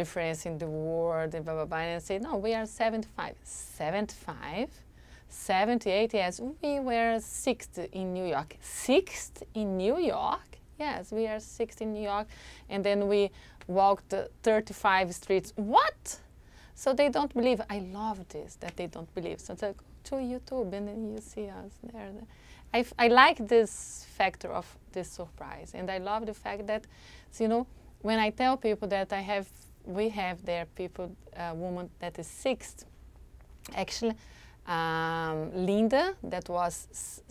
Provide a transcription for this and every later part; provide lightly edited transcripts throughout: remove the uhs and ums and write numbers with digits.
difference in the world, and blah, blah, blah, and say, no, we are 75. 75? 78, yes, we were 6th in New York. 6th in New York? Yes, we are 6th in New York, and then we walked 35 streets. What? So they don't believe. I love this, that they don't believe. So it's like, to YouTube, and then you see us there. I like this factor of this surprise, and I love the fact that, so, you know, when I tell people that we have there people, woman that is 6th, actually, Linda, that was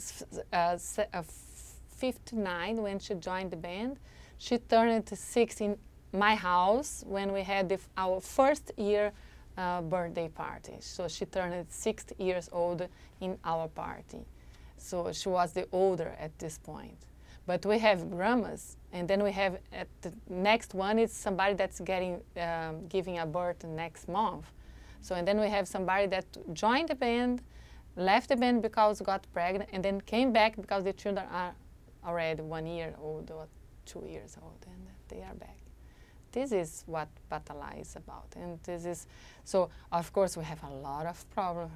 59 when she joined the band. She turned 6 in my house when we had our first year birthday party. So she turned 6 years old in our party. So she was the older at this point. But we have grandmas, and then we have at the next one is somebody that's giving a birth next month. So, and then we have somebody that joined the band, left the band because got pregnant, and then came back because the children are already 1 year old or 2 years old, and they are back. This is what Batalá is about, and this is, so of course we have a lot of problems.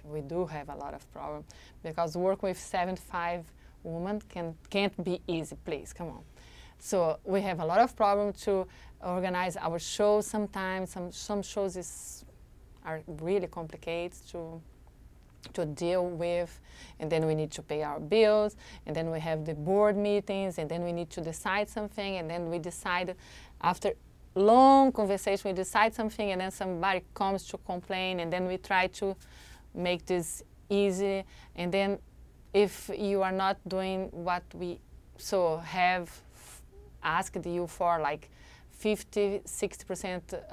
We do have a lot of problems, because work with 75 women can't be easy, please, come on. So we have a lot of problems to organize our shows sometimes. Some shows are really complicated to deal with, and then we need to pay our bills, and then we have the board meetings, and then we need to decide something, and then we decide after long conversation, we decide something, and then somebody comes to complain, and then we try to make this easy, and then if you are not doing what we have asked you for, like 50–60%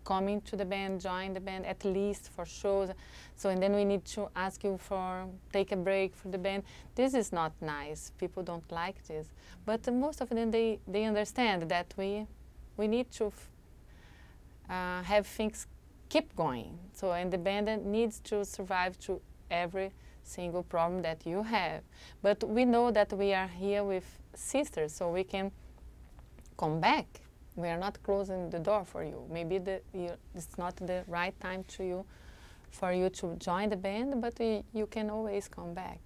coming to the band, join the band, at least for shows. So, and then we need to ask you for take a break for the band. This is not nice. People don't like this. But most of them, they understand that we need to have things keep going. So, and the band needs to survive to every single problem that you have. But we know that we are here with sisters, so we can come back. We are not closing the door for you. Maybe it's not the right time for you to join the band, but you can always come back.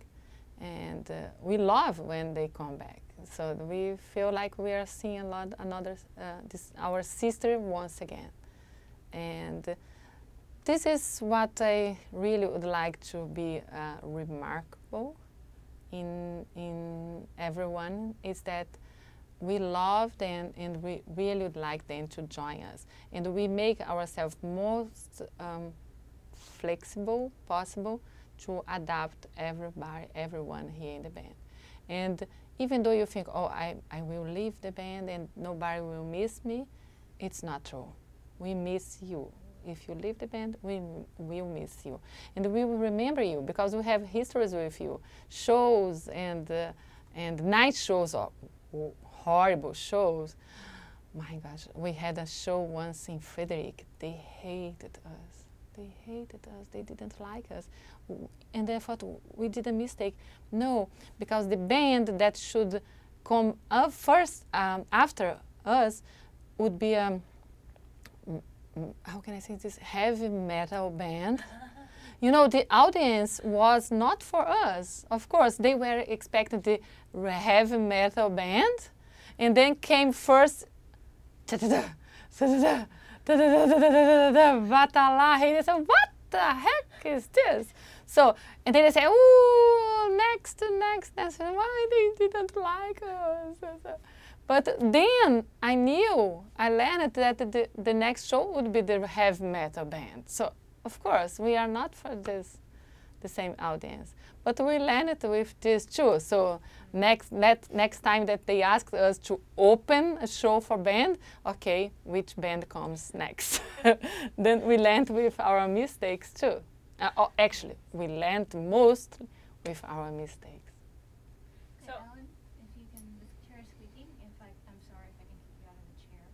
And we love when they come back. So we feel like we are seeing our sister once again. And this is what I really would like to be remarkable in everyone, is that we love them and we really would like them to join us. And we make ourselves most flexible possible to adapt everyone here in the band. And even though you think, oh, I will leave the band and nobody will miss me, it's not true. We miss you. If you leave the band, we will miss you. And we will remember you because we have histories with you. Shows and night shows, horrible shows. My gosh, we had a show once in Frederick. They hated us. They hated us. They didn't like us. And they thought we did a mistake. No, because the band that should come up first after us would be how can I say this, heavy metal band. You know, the audience was not for us. Of course, they were expecting the heavy metal band, and then came first Batalá. They said, what the heck is this? So, and then they say, ooh, next. Why they didn't like us? But then I learned that the next show would be the heavy metal band. So, of course, we are not for the same audience. But we learned with this too. So next time that they asked us to open a show for band, okay, which band comes next? Then we learned with our mistakes too. Actually, we learned most with our mistakes. So, Ellen, if you can, this chair is squeaking. I'm sorry if I can kick you out of the chair.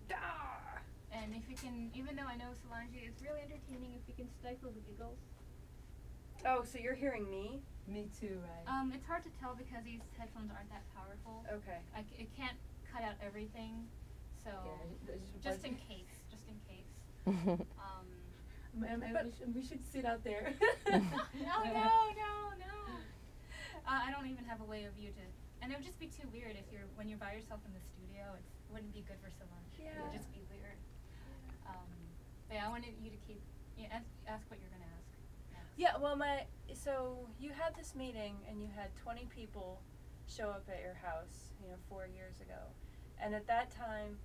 And if you can, even though I know Solange is really entertaining, if you can stifle the giggles. Oh, so you're hearing me? Me too, right? It's hard to tell because these headphones aren't that powerful. Okay. It can't cut out everything, so. Yeah, Just in case. Just in case. We should sit out there. No. I don't even have a way of you to, and it would just be too weird if when you're by yourself in the studio. It wouldn't be good for Solange. Yeah. It would just be weird. But yeah, I wanted you to keep. Yeah, ask what you're gonna ask. Next. Yeah, well, so you had this meeting and you had 20 people show up at your house, 4 years ago. And at that time,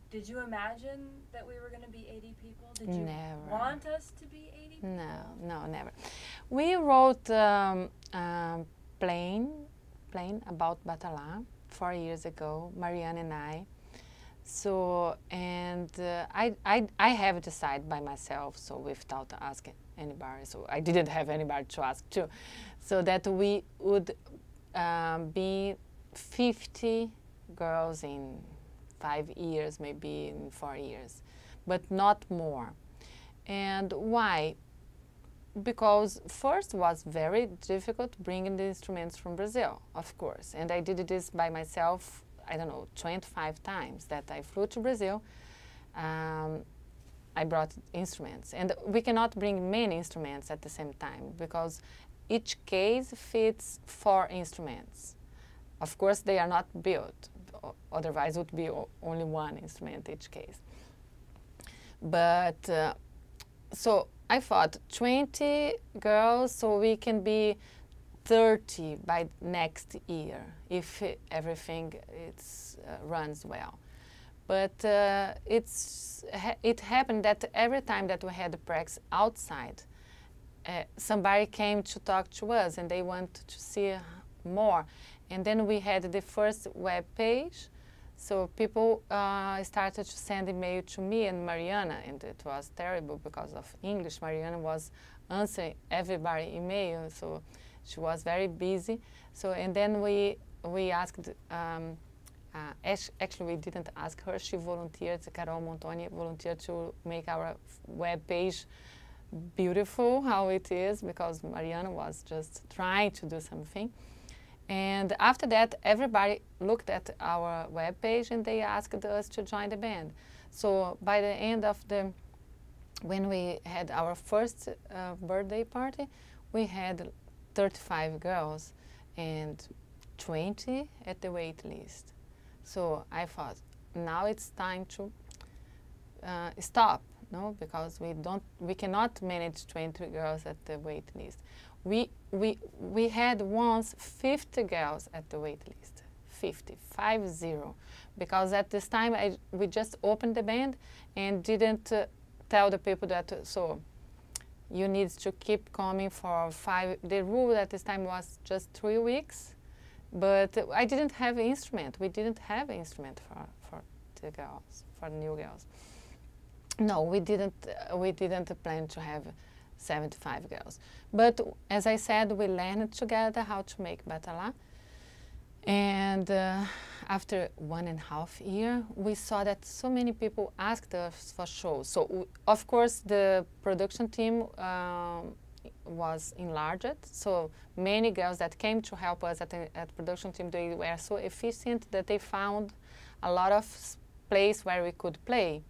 did you imagine that we were going to be 80 people? Did you Never. want us to be 80 people? No, never. We wrote Plain about Batalá 4 years ago, Mariana and I. So, and I have decided by myself, so without asking anybody, so I didn't have anybody to ask to, so that we would be 50 girls in 5 years, maybe in 4 years, but not more. And why? Because first was very difficult bringing the instruments from Brazil, of course, and I did this by myself, I don't know, 25 times that I flew to Brazil. I brought instruments, and we cannot bring many instruments at the same time because each case fits 4 instruments. Of course, they are not built, otherwise it would be only 1 instrument each case. But so I thought 20 girls, so we can be 30 by next year if everything runs well. But it happened that every time that we had the practice outside, somebody came to talk to us and they wanted to see more. And then we had the first web page, so people started to send email to me and Mariana, and it was terrible because of English. Mariana was answering everybody email, so she was very busy. So, and then we asked, actually we didn't ask her, she volunteered, Carol Montoni volunteered to make our web page beautiful how it is, because Mariana was just trying to do something. And after that, everybody looked at our web page and they asked us to join the band. So by the end of when we had our first birthday party, we had 35 girls and 20 at the wait list. So I thought, now it's time to stop, no? Because we cannot manage 20 girls at the wait list. We had once 50 girls at the wait list, 50, because at this time we just opened the band and didn't tell the people that, so you need to keep coming for 5, the rule at this time was just 3 weeks, but I didn't have an instrument. We didn't have an instrument for the girls, for the new girls. No, we didn't plan to have 75 girls. But as I said, we learned together how to make Batalá. And after 1.5 years, we saw that so many people asked us for shows. So of course, the production team was enlarged. So many girls that came to help us at the production team, they were so efficient that they found a lot of place where we could play.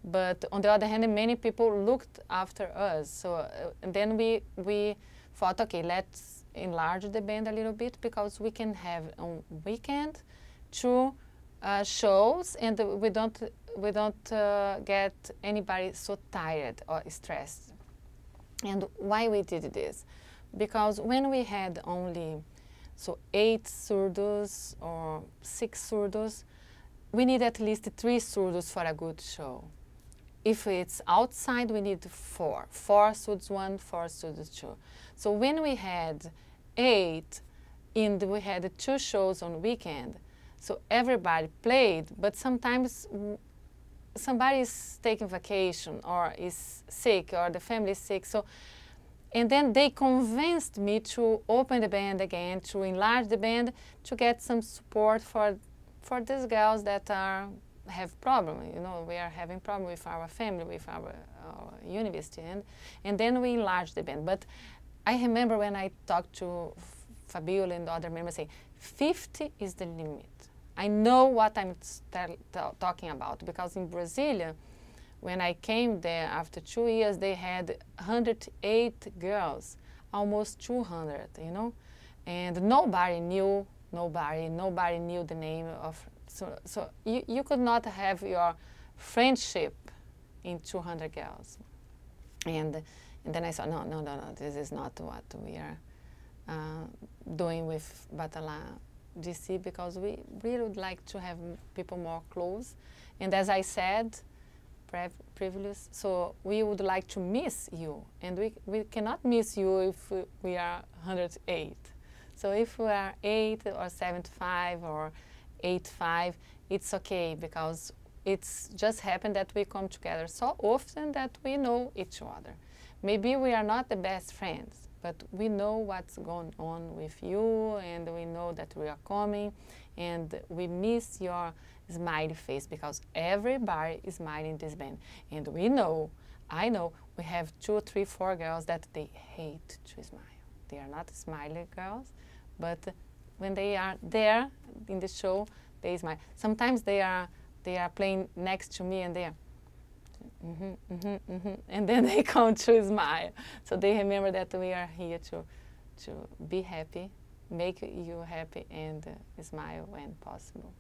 But on the other hand, many people looked after us. So and then we thought, okay, let's enlarge the band a little bit, because we can have on weekend 2 shows, and we don't get anybody so tired or stressed. And why we did this? Because when we had only 8 surdos or 6 surdos, we need at least 3 surdos for a good show. If it's outside, we need 4 surdos 1, 4 surdos 2. So when we had 8, and we had 2 shows on weekend, so everybody played, but sometimes somebody is taking vacation or is sick, or the family is sick. So, and then they convinced me to open the band again, to enlarge the band, to get some support for these girls that have problems. You know, we are having problem with our family, with our university, and then we enlarged the band. But I remember when I talked to Fabiola and other members saying, 50 is the limit. I know what I'm talking about, because in Brasilia, when I came there after 2 years, they had 108 girls, almost 200, you know, and nobody knew the name of. So you could not have your friendship in 200 girls, and then I thought, no, this is not what we are doing with Batalá DC, because we really would like to have people more close, and as I said previously, so we would like to miss you, and we cannot miss you if we are 108. So if we are 8 or 75 or 85, it's okay, because it's just happened that we come together so often that we know each other. Maybe we are not the best friends, but we know what's going on with you, and we know that we are coming, and we miss your smiley face, because everybody is smiling in this band. And I know, we have 2, 3, 4 girls that they hate to smile. They are not smiley girls, but when they are there in the show, they smile. Sometimes they are playing next to me, and they are and then they come to smile. So they remember that we are here to be happy, make you happy, and smile when possible.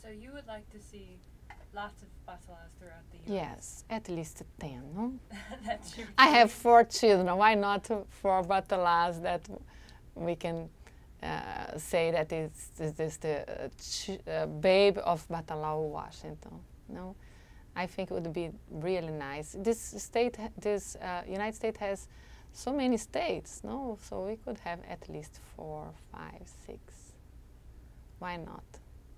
So you would like to see lots of Batalás throughout the US? Yes, at least 10, no? That's your I have 4 children. Why not 4 Batalás that we can say that it's the babe of Batalá, Washington? No, I think it would be really nice. This United States has so many states, no? So we could have at least 4, 5, 6. Why not?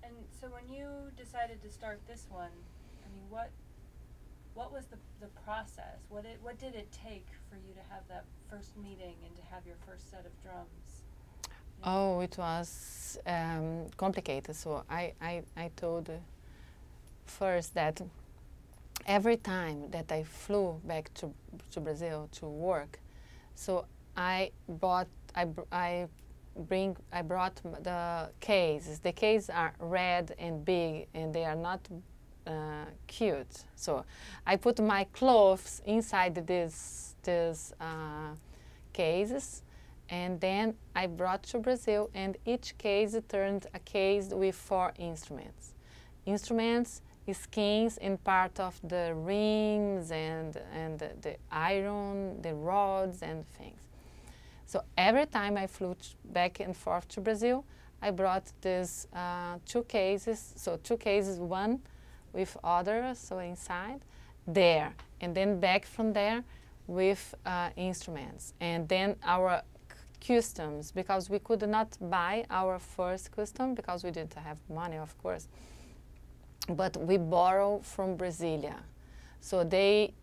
And so when you decided to start this one, I mean, what was the process? What did it take for you to have that first meeting and to have your first set of drums? Oh, it was complicated. So I told first that every time that I flew back to Brazil to work, so I brought the cases. The cases are red and big, and they are not cute. So I put my clothes inside these cases, and then I brought to Brazil, and each case turned a case with 4 instruments. Instruments, skins, and part of the rims and the iron, the rods and things. So every time I flew back and forth to Brazil, I brought these 2 cases. So 2 cases, one with others, so inside, there. And then back from there with instruments. And then our customs, because we could not buy our first custom because we didn't have money, of course. But we borrow from Brasilia. So they